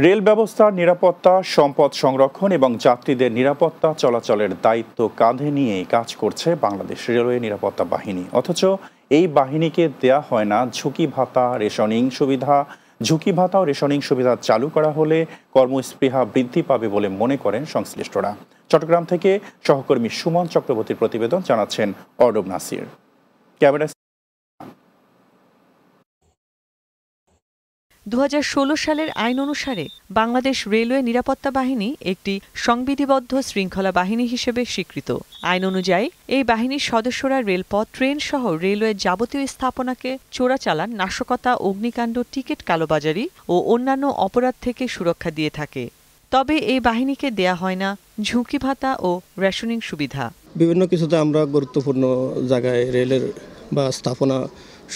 Rail ব্যবস্থার নিরাপত্তা, সম্পদ সংরক্ষণ এবং যাত্রীদের নিরাপত্তা চলাচলের দায়িত্ব কাঁধে নিয়ে কাজ করছে বাংলাদেশ রেলওয়ে নিরাপত্তা বাহিনী। অথচ এই বাহিনীকে দেয়া হয় না ঝুঁকি ভাতা, রেশনিং সুবিধা। ঝুঁকি ভাতা ও রেশনিং সুবিধা চালু করা হলে কর্মস্পৃহা বৃদ্ধি পাবে বলে মনে করেন সংশ্লিষ্টরা। চট্টগ্রাম থেকে সহকর্মী সুমন চক্রবর্তীর প্রতিবেদন, জানাচ্ছেন অর্ডব নাসির। ক্যামেরা 2016 সালের আইন অনুসারে বাংলাদেশ রেলওয়ে নিরাপত্তা বাহিনী একটি সংবিধিবদ্ধ শৃঙ্খলা বাহিনী হিসেবে স্বীকৃত। আইন অনুযায়ী এই বাহিনীর সদস্যরা রেলপথ, ট্রেন সহ রেলওয়ের যাবতীয় স্থাপনাকে চোরাচালান, নাশকতা, অগ্নিকাণ্ড, টিকিট কালোবাজারি ও অন্যান্য অপরাধ থেকে সুরক্ষা দিয়ে থাকে। তবে এই বাহিনীকে দেয়া হয় না ঝুঁকি ভাতা ও রেশনিং সুবিধা। বিভিন্ন কিছুতে আমরা গুরুত্বপূর্ণ জায়গায় রেলের বা স্থাপনা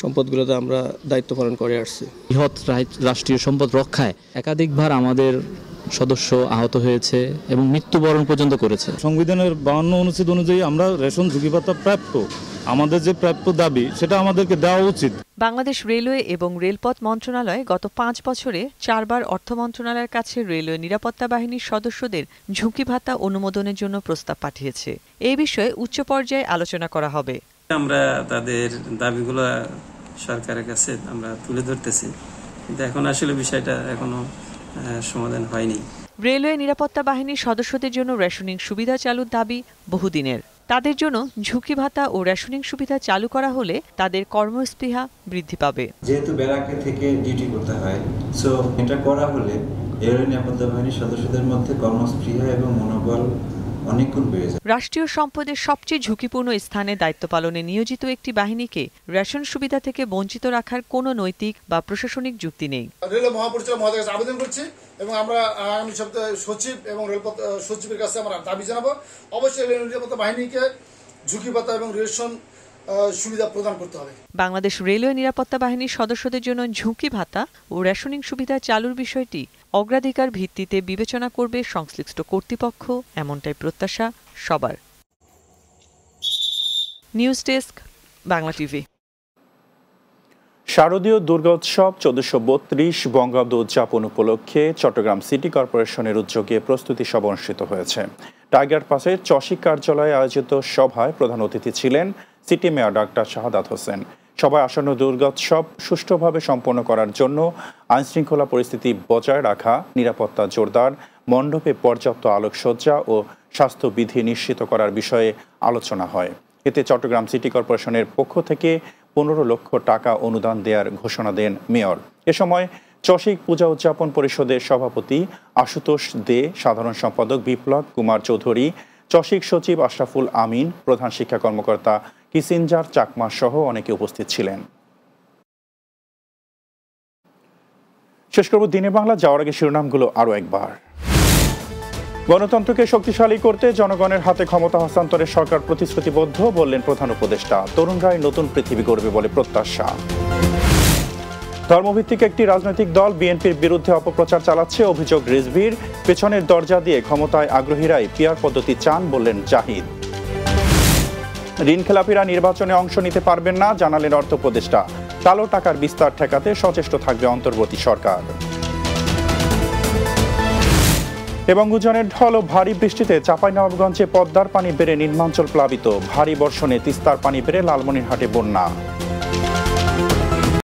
সম্পদগুলোতে আমরা দায়িত্ব পালন করে আসছি। বৃহৎ রাষ্ট্রীয় সম্পদ রক্ষায় একাধিকবার আমাদের সদস্য আহত হয়েছে এবং মৃত্যুবরণ পর্যন্ত করেছে। সংবিধানের 52 অনুচ্ছেদ অনুযায়ী আমরা রেশন ঝুঁকি ভাতা প্রাপ্য, আমাদের যে প্রাপ্য দাবি সেটা আমাদেরকে দেওয়া উচিত। বাংলাদেশ রেলওয়ে এবং রেলপথ মন্ত্রণালয় গত 5 বছরে 4 বার অর্থ মন্ত্রণালয়ের কাছে রেলওয়ে নিরাপত্তা বাহিনীর সদস্যদের ঝুঁকি ভাতা অনুমোদনের জন্য প্রস্তাব পাঠিয়েছে। এই বিষয়ে উচ্চ পর্যায়ে আলোচনা করা হবে। আমরা তাদের দাবিগুলো সরকারের কাছে আমরা তুলে ধরতেছি, কিন্তু এখন আসলে বিষয়টা এখনো সমাধান হয়নি। রেলওয়ে নিরাপত্তা বাহিনীর সদস্যদের জন্য রেশনিং সুবিধা চালুর দাবি বহুদিনের। তাদের জন্য ঝুঁকি ভাতা ও রেশনিং সুবিধা চালু করা হলে তাদের কর্মস্পৃহা বৃদ্ধি পাবে। যেহেতু ব্যারাকে থেকে ডিউটি করতে হয়, সো এটা করা হলে রেলওয়ে নিরাপত্তা বাহিনীর সদস্যদের মধ্যে কর্মস্পৃহা এবং মনোবল অনেক গুণ বেড়ে যায়। রাষ্ট্রীয় সম্পদের সবচেয়ে ঝুঁকিপূর্ণ স্থানে দায়িত্ব পালনে নিয়োজিত একটি বাহিনীকে রেশন সুবিধা থেকে বঞ্চিত রাখার কোনো নৈতিক বা প্রশাসনিক যুক্তি নেই। রেল মহাপরিচালক মহোদয়ের কাছে আবেদন করছি এবং আমরা আগামী সপ্তাহে সচিব এবং রেলপথ সচিবের কাছে আমরা দাবি জানাবো, অবশ্যই রেল নিরাপত্তা বাহিনীকে ঝুঁকি ভাতা এবং রেশন সুবিধা প্রদান করতে হবে। বাংলাদেশ রেলওয়ে নিরাপত্তা বাহিনীর সদস্যদের জন্য ঝুঁকি ভাতা ও রেশনিং সুবিধা চালুর বিষয়টি অগ্রাধিকার ভিত্তিতে বিবেচনা করবে সংশ্লিষ্ট কর্তৃপক্ষ, এমনটাই প্রত্যাশা সবার। News desk, Bangla TV. শারদীয় দুর্গোৎসব 1432 বঙ্গাব্দ উদযাপন উপলক্ষে চট্টগ্রাম সিটি কর্পোরেশনের উদ্যোগে প্রস্তুতি সভা অনুষ্ঠিত হয়েছে। টাইগার পাসের চসিক কার্যালয়ে আয়োজিত সভায় প্রধান অতিথি ছিলেন city mayor doctor Shahadat Hossain. সভায় আসন্ন দুর্গোৎসব সুষ্ঠুভাবে সম্পন্ন করার জন্য আইনশৃঙ্খলা পরিস্থিতি বজায় রাখা, নিরাপত্তা জোরদার, মণ্ডপে পর্যাপ্ত আলোকসজ্জা ও স্বাস্থ্যবিধি নিশ্চিত করার বিষয়ে আলোচনা হয়। এতে চট্টগ্রাম সিটি কর্পোরেশনের পক্ষ থেকে 15 লক্ষ টাকা অনুদান দেওয়ার ঘোষণা দেন মেয়র। এ সময় চসিক পূজা উদযাপন পরিষদের সভাপতি আশুতোষ দে, সাধারণ সম্পাদক বিপ্লব কুমার চৌধুরী, চসিক সচিব আশরাফুল আমিন, প্রধান শিক্ষা কর্মকর্তা কিসিনজার চাকমা সহ অনেকে উপস্থিত ছিলেন। শেষ করব দিনের বাংলা, যাওয়ার আগে শিরোনামগুলো আরও একবার। গণতন্ত্রকে শক্তিশালী করতে জনগণের হাতে ক্ষমতা হস্তান্তরের সরকার প্রতিশ্রুতিবদ্ধ, বললেন প্রধান উপদেষ্টা। তরুণরাই নতুন পৃথিবী গড়বে বলে প্রত্যাশা। ধর্মভিত্তিক একটি রাজনৈতিক দল বিএনপির বিরুদ্ধে অপপ্রচার চালাচ্ছে, অভিযোগ রিজভির। পেছনের দরজা দিয়ে ক্ষমতায় আগ্রহীরাই পিআর পদ্ধতি চান, বললেন জাহিদ। ঋণখেলাপিরা নির্বাচনে অংশ নিতে পারবেন না, জানালেন অর্থ উপদেষ্টা। কালো টাকার বিস্তার ঠেকাতে সচেষ্ট থাকবে অন্তর্বর্তী সরকার। এবং গুজনের ঢল ও ভারী বৃষ্টিতে চাঁপাইনবাবগঞ্জে পদ্মার পানি বেড়ে নিম্নাঞ্চল প্লাবিত, ভারী বর্ষণে তিস্তার পানি বেড়ে লালমনিরহাটে বন্যা।